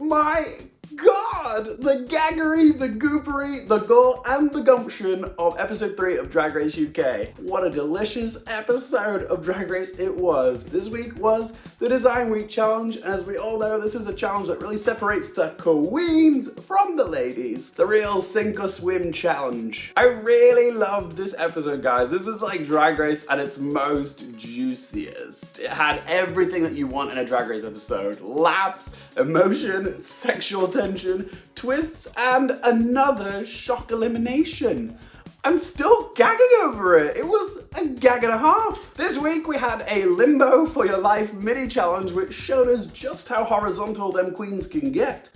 my God! The gaggery, the goopery, the gore, and the gumption of episode 3 of Drag Race UK. What a delicious episode of Drag Race it was. This week was the Design Week challenge, and as we all know, this is a challenge that really separates the queens from the ladies. It's a real sink or swim challenge. I really loved this episode, guys. This is like Drag Race at its most juiciest. It had everything that you want in a Drag Race episode. Laughs, emotion, sexual tension, twists, and another shock elimination. I'm still gagging over it. It was a gag and a half. This week we had a Limbo for Your Life mini challenge which showed us just how horizontal them queens can get.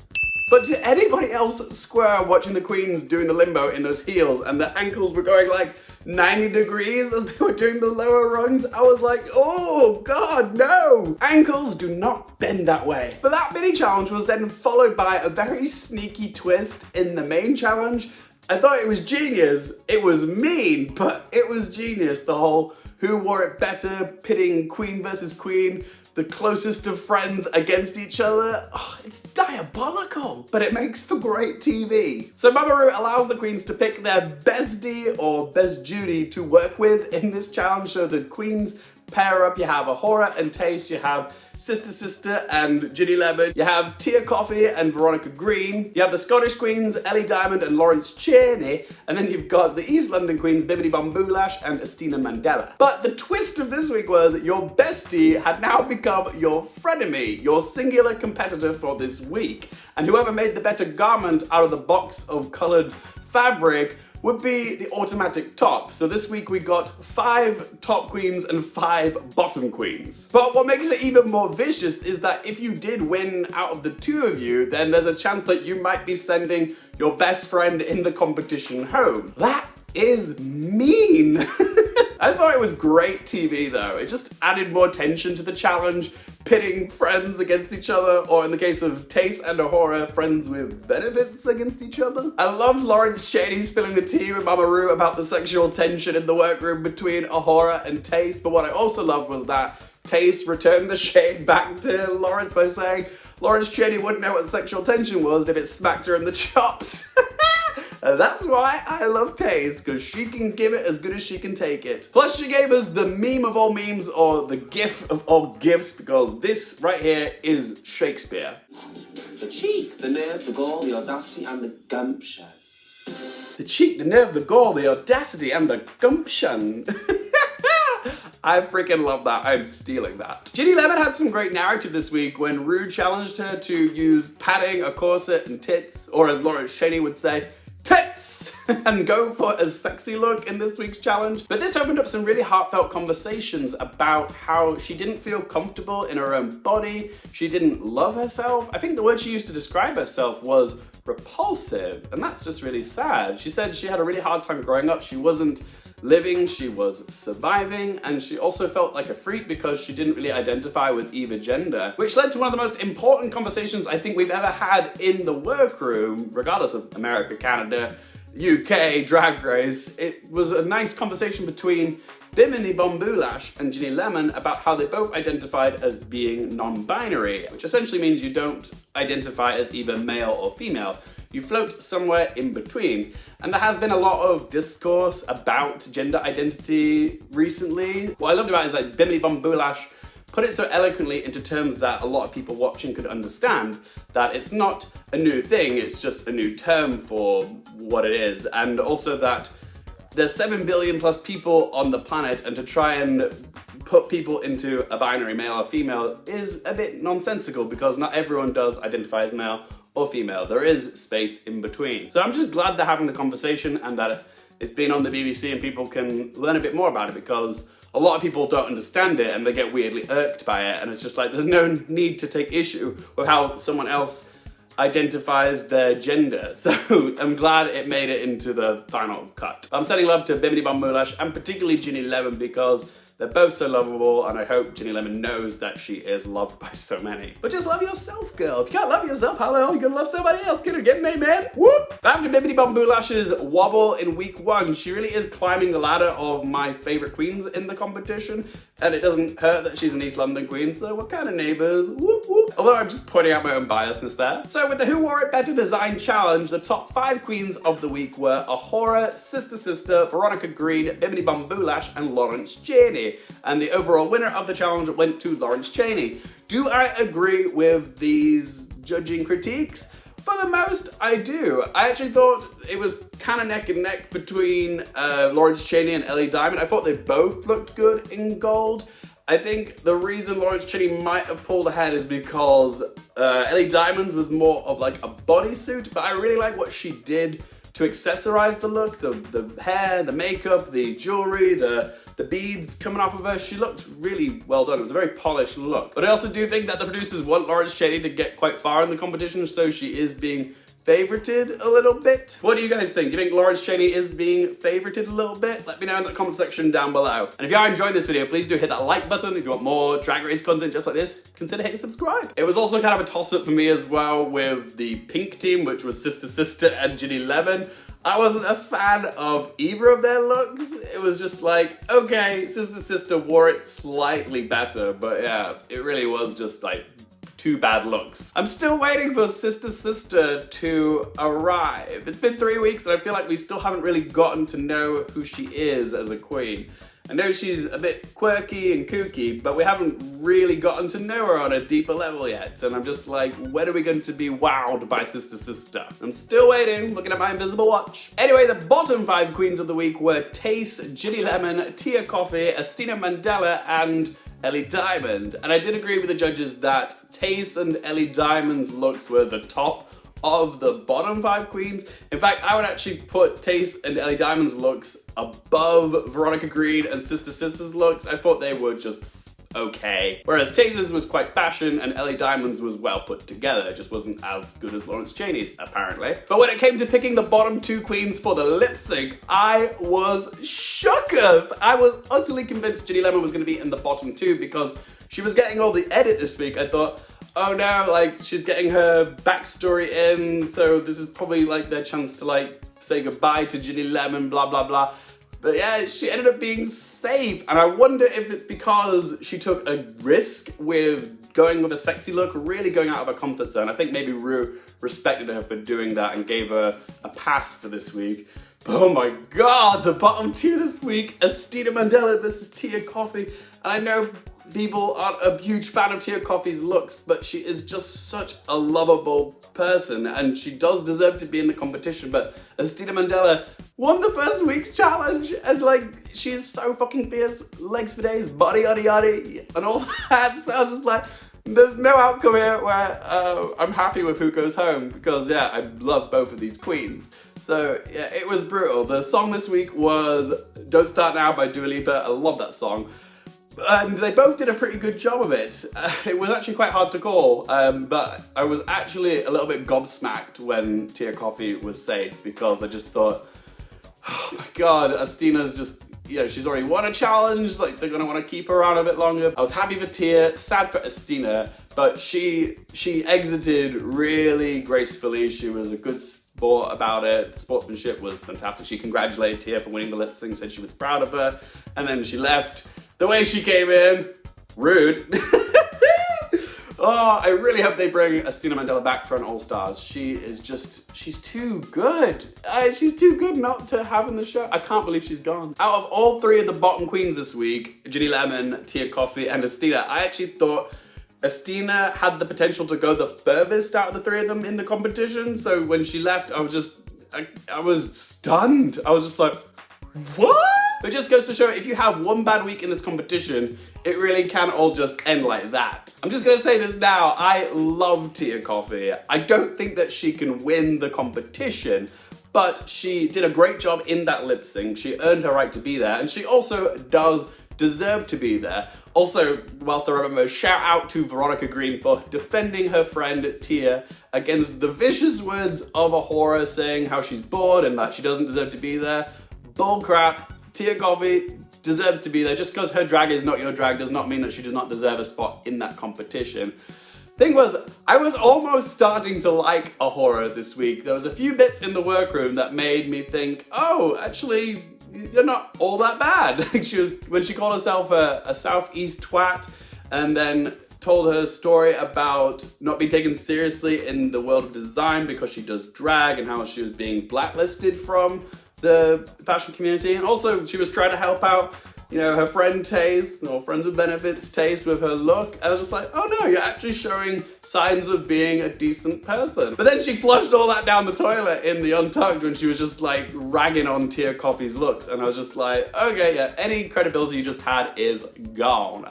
But to anybody else square watching the queens doing the limbo in those heels and the ankles were going like 90 degrees as they were doing the lower rungs, I was like, oh God, no! Ankles do not bend that way. But that mini challenge was then followed by a very sneaky twist in the main challenge. I thought it was genius. It was mean, but it was genius. The whole who wore it better, pitting queen versus queen, the closest of friends against each other. Oh, it's diabolical, but it makes for great TV. So Mama Ru allows the queens to pick their bestie or best Judy to work with in this challenge. So the queens pair up. You have Ahura and Tayce, you have Sister and Ginny Lemon, you have Kofe and Veronica Green, you have the Scottish queens Ellie Diamond and Chaney, and then you've got the East London queens Bimini, Bon-Boulash and Estina Mandela. But the twist of this week was your bestie had now become your frenemy, your singular competitor for this week, and whoever made the better garment out of the box of coloured fabric would be the automatic top. So this week we got 5 top queens and 5 bottom queens. But what makes it even more vicious is that if you did win out of the 2 of you, then there's a chance that you might be sending your best friend in the competition home. That is mean. I thought it was great TV though. It just added more tension to the challenge, pitting friends against each other, or in the case of Tayce and Ahura, friends with benefits against each other. I loved Chaney spilling the tea with Mama Ru about the sexual tension in the workroom between Ahura and Tayce, but what I also loved was that Tayce returned the shade back to LArewnce by saying Chaney wouldn't know what sexual tension was if it smacked her in the chops. And that's why I love Tayce, because she can give it as good as she can take it. Plus she gave us the meme of all memes, or the gif of all gifs, because this right here is Shakespeare. The cheek, the nerve, the gall, the audacity and the gumption. The cheek, the nerve, the gall, the audacity and the gumption. I freaking love that. I'm stealing that. Ginny Lemon had some great narrative this week when Ru challenged her to use padding, a corset, and tits, or as Chaney would say, tits, and go for a sexy look in this week's challenge. But this opened up some really heartfelt conversations about how she didn't feel comfortable in her own body, she didn't love herself. I think the word she used to describe herself was repulsive, and that's just really sad. She said she had a really hard time growing up. She wasn't living, she was surviving, and she also felt like a freak because she didn't really identify with either gender, which led to one of the most important conversations I think we've ever had in the workroom, regardless of America, Canada, UK, Drag Race. It was a nice conversation between Bimini, Bon-Boulash and Ginny Lemon about how they both identified as being non-binary, which essentially means you don't identify as either male or female. You float somewhere in between. And there has been a lot of discourse about gender identity recently. What I loved about it is that Bimini Bon-Boulash put it so eloquently into terms that a lot of people watching could understand, that it's not a new thing, it's just a new term for what it is. And also that there's 7 billion plus people on the planet, and to try and put people into a binary male or female is a bit nonsensical because not everyone does identify as male or female. There is space in between. So I'm just glad they're having the conversation and that it's been on the BBC and people can learn a bit more about it, because a lot of people don't understand it and they get weirdly irked by it, and it's just like there's no need to take issue with how someone else identifies their gender. So I'm glad it made it into the final cut. I'm sending love to Bimini Bon-Boulash and particularly Ginny Lemon, because They're both so lovable, and I hope Ginny Lemon knows that she is loved by so many. But just love yourself, girl. If you can't love yourself, how the hell are you gonna love somebody else? Can you get an amen? Whoop! After Bimini Bon-Boulash's wobble in week 1, she really is climbing the ladder of my favorite queens in the competition, and it doesn't hurt that she's an East London queen, so we're kind of neighbours. Whoop whoop. Although I'm just pointing out my own biasness there. So with the Who Wore It Better Design Challenge, the top 5 queens of the week were Ahura, Sister, Veronica Green, Bimini Bon-Boulash, and LArewnce Chaney. And the overall winner of the challenge went to LArewnce Chaney. Do I agree with these judging critiques? For the most, I do. I actually thought it was kind of neck and neck between LArewnce Chaney and Ellie Diamond. I thought they both looked good in gold. I think the reason LArewnce Chaney might have pulled ahead is because Ellie Diamond's was more of like a bodysuit, but I really like what she did to accessorize the look, the hair, the makeup, the jewelry, the beads coming off of her. She looked really well done. It was a very polished look. But I also do think that the producers want LArewnce Chaney to get quite far in the competition, so she is being favorited a little bit. What do you guys think? Do you think LArewnce Chaney is being favorited a little bit? Let me know in the comment section down below. And if you are enjoying this video, please do hit that like button. If you want more Drag Race content just like this, consider hitting subscribe. It was also kind of a toss-up for me as well with the pink team, which was Sister and Ginny Lemon. I wasn't a fan of either of their looks. It was just like, okay, Sister wore it slightly better, but yeah, it really was just like 2 bad looks. I'm still waiting for Sister to arrive. It's been 3 weeks and I feel like we still haven't really gotten to know who she is as a queen. I know she's a bit quirky and kooky, but we haven't really gotten to know her on a deeper level yet. And I'm just like, when are we going to be wowed by Sister? I'm still waiting, looking at my invisible watch. Anyway, the bottom 5 queens of the week were Tayce, Ginny Lemon, Kofe, Estina Mandela, and Ellie Diamond. And I did agree with the judges that Tayce and Ellie Diamond's looks were the top of the bottom 5 queens. In fact, I would actually put Tayce and Ellie Diamond's looks above Veronica Green and Sister's looks. I thought they were just okay. Whereas Tayce's was quite fashion and Ellie Diamond's was well put together. It just wasn't as good as LArewnce Chaney's, apparently. But when it came to picking the bottom 2 queens for the lip sync, I was shooketh. I was utterly convinced Ginny Lemon was gonna be in the bottom 2 because she was getting all the edit this week. I thought, oh no, like she's getting her backstory in, so this is probably like their chance to like say goodbye to Ginny Lemon, blah, blah, blah. But yeah, she ended up being safe. And I wonder if it's because she took a risk with going with a sexy look, really going out of her comfort zone. I think maybe Rue respected her for doing that and gave her a pass for this week. But oh my God, the bottom 2 this week, Estina Mandela versus Kofe. And I know people aren't a huge fan of Kofe's looks, but she is just such a lovable person and she does deserve to be in the competition. But Estina Mandela won the first week's challenge and like she's so fucking fierce, legs for days, body yaddy and all that. So I was just like, there's no outcome here where I'm happy with who goes home because yeah, I love both of these queens. So yeah, it was brutal. The song this week was Don't Start Now by Dua Lipa. I love that song. And they both did a pretty good job of it. It was actually quite hard to call, but I was actually a little bit gobsmacked when Kofe was safe because I just thought, oh my God, Astina's just, you know, she's already won a challenge, like they're gonna wanna keep her around a bit longer. I was happy for Tia, sad for Estina, but she exited really gracefully. She was a good sport about it. The sportsmanship was fantastic. She congratulated Tia for winning the lip sync, said she was proud of her, and then she left. The way she came in, rude. Oh, I really hope they bring Estina Mandela back for an All-Stars. She is just, she's too good. She's too good not to have in the show. I can't believe she's gone. Out of all 3 of the bottom queens this week, Ginny Lemon, Kofe, and Estina, I actually thought Estina had the potential to go the furthest out of the 3 of them in the competition. So when she left, I was stunned. I was just like, what? It just goes to show if you have one bad week in this competition, it really can all just end like that. I'm just gonna say this now, I love Kofe. I don't think that she can win the competition, but she did a great job in that lip sync. She earned her right to be there, and she also does deserve to be there. Also, whilst I remember, shout out to Veronica Green for defending her friend Tia against the vicious words of Ahura saying how she's bored and that she doesn't deserve to be there. Bull crap. Kofe, deserves to be there. Just because her drag is not your drag does not mean that she does not deserve a spot in that competition. Thing was, I was almost starting to like Ahura this week. There was a few bits in the workroom that made me think, oh, actually, you're not all that bad. When she called herself a Southeast twat, and then told her story about not being taken seriously in the world of design because she does drag, and how she was being blacklisted from the fashion community. And also she was trying to help out, you know, her friend Tayce, or Friends with Benefits Tayce, with her look. And I was just like, oh no, you're actually showing signs of being a decent person. But then she flushed all that down the toilet in the Untucked when she was just like ragging on Tia Koffe's looks. And I was just like, okay, yeah, any credibility you just had is gone.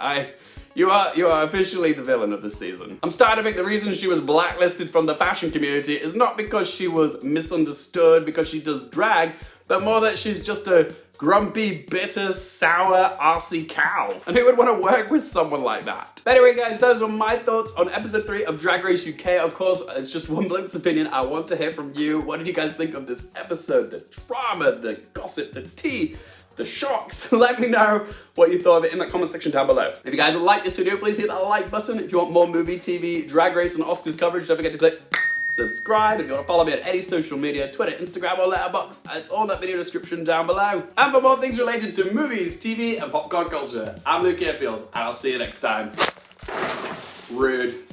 You are officially the villain of this season. I'm starting to think the reason she was blacklisted from the fashion community is not because she was misunderstood because she does drag, but more that she's just a grumpy, bitter, sour, arsey cow. And who would want to work with someone like that? But anyway, guys, those were my thoughts on episode 3 of Drag Race UK. Of course, it's just one bloke's opinion. I want to hear from you. What did you guys think of this episode? The drama, the gossip, the tea, the shocks. Let me know what you thought of it in the comment section down below. If you guys like this video, please hit that like button. If you want more movie, TV, Drag Race, and Oscars coverage, don't forget to click subscribe. If you want to follow me on any social media, Twitter, Instagram, or Letterboxd, it's all in that video description down below. And for more things related to movies, TV, and popcorn culture, I'm Luke Airfield, and I'll see you next time. Rude.